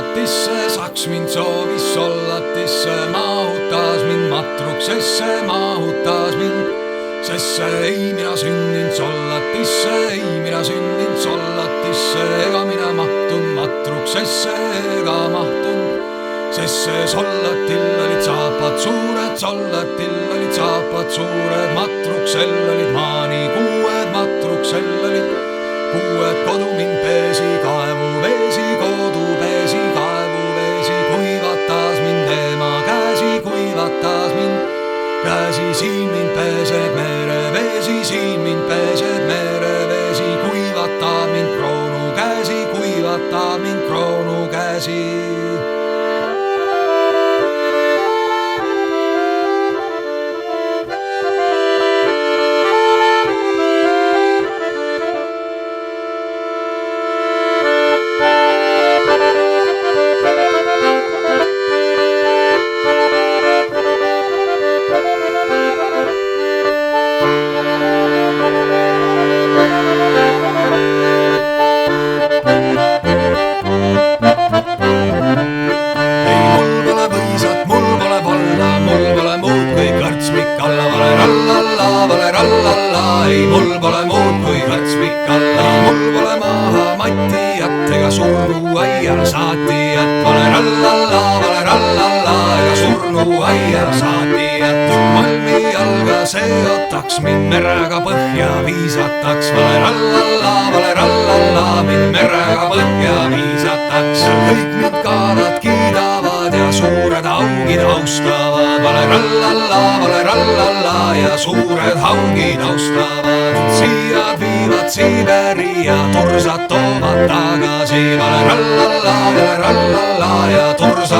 sollatisse, saks mind soovis sollatisse, mahutas mind matruksesse, mahutas mind. Sesse ei mina sündinud sollatisse, ei mina sündinud sollatisse, ega mina mahtun matruksesse, ega mahtun. Sesse sollatil olid saapad suured, sollatil olid saapad suured, matruksel olid maanikuued, matruksel olid kuued. Kodu mind peesi, kaevu veesi, kodu peesi, kaevu veesi, kuivatas mind ema käsi, kuivatas mind käsi. Siin mind peseb mereveesi, siin mind peseb mereveesi, kuivatab mind kroonu käsi, kuivatab mind kroonu käsi. Ei mul pole muud kui kõrtspikk alla, mul pole maha matijat ega surnuaial saatijat. Vale rallalla ega surnuaial saatijat. Malmi jalga seotaks, mind merega põhja viisataks. Vale rallalla mind merega põhja viisataks. Kõik mind kaalad kiidavad ja suured haugid austavad. Vale rallalla ja suured haugid austavad. Siiad viivad Siberi ja tursad toovad tagasi. Vale rallalla ja tursad